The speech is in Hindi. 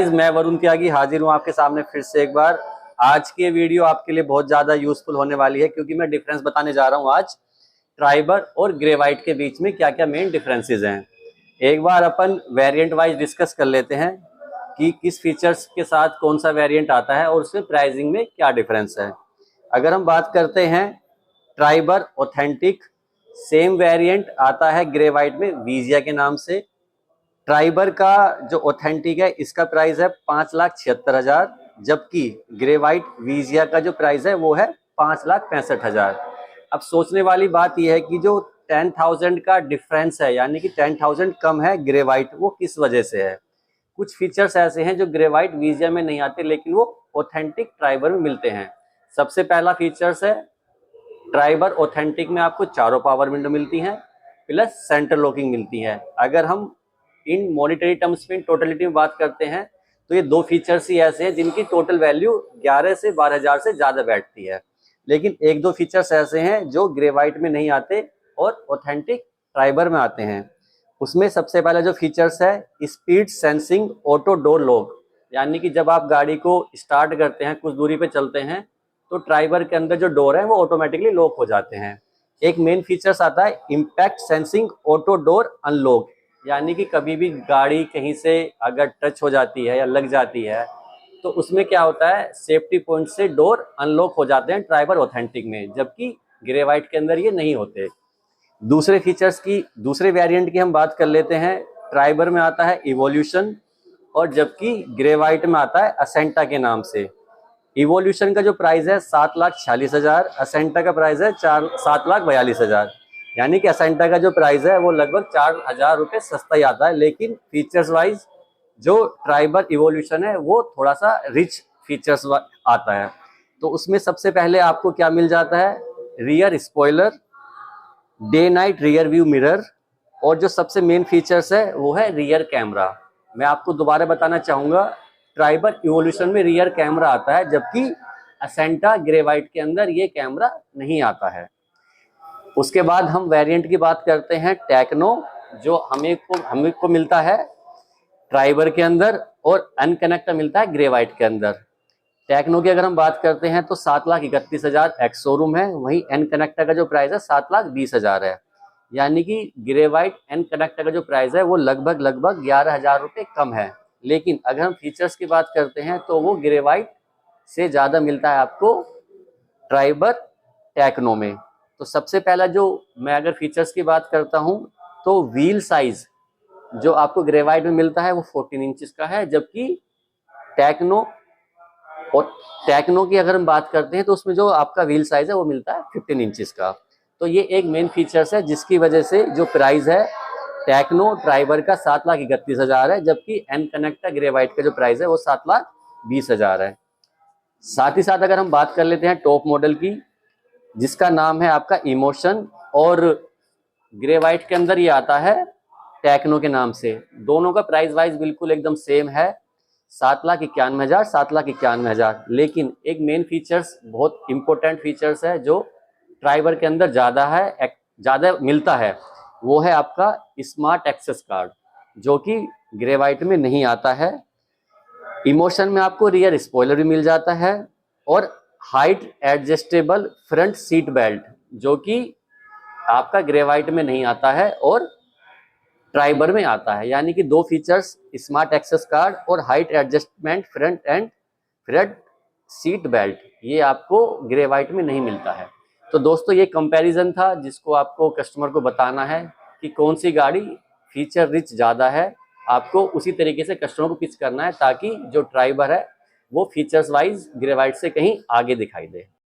मैं वरुण त्यागी हाजिर हूँ आपके सामने फिर से एक बार। आज की ये वीडियो आपके लिए बहुत ज़्यादा यूजफुल होने वाली है, क्योंकि मैं डिफरेंस बताने जा रहा हूँ आज ट्राइबर और ग्रे वाइट के बीच में क्या क्या मेन डिफरेंसेस हैं। एक बार अपन वेरिएंट वाइज डिस्कस कर लेते हैं कि किस फीचर्स के साथ कौन सा वेरिएंट आता है और उसमें प्राइसिंग में क्या डिफरेंस है। अगर हम बात करते हैं ट्राइबर ऑथेंटिक, सेम वेरिएंट आता है ग्रे वाइट में विजिया के नाम से। ट्राइबर का जो ऑथेंटिक है इसका प्राइस है 5,76,000, जबकि ग्रे वाइट विजिया का जो प्राइस है वो है 5,65,000। अब सोचने वाली बात यह है कि जो 10,000 का डिफरेंस है, यानी कि 10,000 कम है ग्रे वाइट, वो किस वजह से है। कुछ फीचर्स ऐसे हैं जो ग्रे वाइट विजिया में नहीं आते लेकिन वो ऑथेंटिक ट्राइबर में मिलते हैं। सबसे पहला फीचर्स है ट्राइबर ऑथेंटिक में आपको चारों पावर विंडो मिलती हैं प्लस सेंटर लॉकिंग मिलती है। अगर हम इन मॉनिटरी टर्म्स में टोटलिटी में बात करते हैं तो ये दो फीचर्स ही ऐसे हैं जिनकी टोटल वैल्यू 11 से 12,000 से ज़्यादा बैठती है। लेकिन एक दो फीचर्स ऐसे हैं जो ग्रे वाइट में नहीं आते और ऑथेंटिक ट्राइबर में आते हैं। उसमें सबसे पहला जो फीचर्स है speed sensing auto door lock, यानी कि जब आप गाड़ी को स्टार्ट करते हैं, कुछ दूरी पे चलते हैं, तो ट्राइबर के अंदर जो डोर है वो ऑटोमेटिकली लॉक हो जाते हैं। एक मेन फीचर्स आता है impact sensing auto door unlock, यानी कि कभी भी गाड़ी कहीं से अगर टच हो जाती है या लग जाती है तो उसमें क्या होता है, सेफ्टी पॉइंट से डोर अनलॉक हो जाते हैं ट्राइबर ऑथेंटिक में, जबकि ग्रे वाइट के अंदर ये नहीं होते। दूसरे फीचर्स की, दूसरे वेरिएंट की हम बात कर लेते हैं। ट्राइबर में आता है इवोल्यूशन और जबकि ग्रे वाइट में आता है असेंटा के नाम से। इवोल्यूशन का जो प्राइस है 7,46,000, असेंटा का प्राइस है 7,42,000, यानी कि असेंटा का जो प्राइस है वो लगभग 4,000 रुपये सस्ता ही आता है। लेकिन फीचर्स वाइज जो ट्राइबर इवोल्यूशन है वो थोड़ा सा रिच फीचर्स आता है। तो उसमें सबसे पहले आपको क्या मिल जाता है, rear spoiler, day night rear view mirror, और जो सबसे मेन फीचर्स है वो है रियर कैमरा। मैं आपको दोबारा बताना चाहूँगा, ट्राइबर इवोल्यूशन में रियर कैमरा आता है जबकि असेंटा ग्रे वाइट के अंदर ये कैमरा नहीं आता है। उसके बाद हम वेरिएंट की बात करते हैं टेक्नो, जो हमें को मिलता है ट्राइबर के अंदर और अनकनेक्ट मिलता है ग्रे वाइट के अंदर। टेक्नो की अगर हम बात करते हैं तो 7,31,000 एक्स शोरूम है, वहीं एन कनेक्टर का जो प्राइस है 7,20,000 है, यानी कि ग्रे वाइट एन कनेक्टर का जो प्राइस है वो लगभग 11,000 रुपये कम है। लेकिन अगर हम फीचर्स की बात करते हैं तो वो ग्रे वाइट से ज़्यादा मिलता है आपको ट्राइबर टेक्नो में। तो सबसे पहला जो मैं अगर फीचर्स की बात करता हूँ तो व्हील साइज जो आपको ग्रे वाइट में मिलता है वो 14 इंचेस का है, जबकि टेक्नो और टेक्नो की अगर हम बात करते हैं तो उसमें जो आपका व्हील साइज है वो मिलता है 15 इंचेस का। तो ये एक मेन फीचर्स है जिसकी वजह से जो प्राइस है टेक्नो ट्राइबर का 7,31,000 है, जबकि एन कनेक्टा ग्रे वाइट का जो प्राइस है वो 7,20,000 है। साथ ही साथ अगर हम बात कर लेते हैं टॉप मॉडल की, जिसका नाम है आपका इमोशन, और ग्रे वाइट के अंदर ये आता है टेक्नो के नाम से। दोनों का प्राइस वाइज बिल्कुल एकदम सेम है, 7,91,000, 7,91,000। लेकिन एक मेन फीचर्स, बहुत इंपॉर्टेंट फीचर्स है जो ट्राइबर के अंदर ज़्यादा मिलता है, वो है आपका स्मार्ट एक्सेस कार्ड, जो कि ग्रे वाइट में नहीं आता है। इमोशन में आपको रियर स्पॉइलर भी मिल जाता है और height adjustable front seat belt, जो कि आपका ग्रे वाइट में नहीं आता है और ट्राइबर में आता है। यानी कि दो फीचर्स, स्मार्ट एक्सेस कार्ड और height adjustment front seat belt, ये आपको ग्रे वाइट में नहीं मिलता है। तो दोस्तों ये कंपैरिजन था जिसको आपको कस्टमर को बताना है कि कौन सी गाड़ी फीचर रिच ज़्यादा है। आपको उसी तरीके से कस्टमर को पिच करना है ताकि जो ट्राइबर है वो फीचर्स वाइज ग्रे वाइट से कहीं आगे दिखाई दे।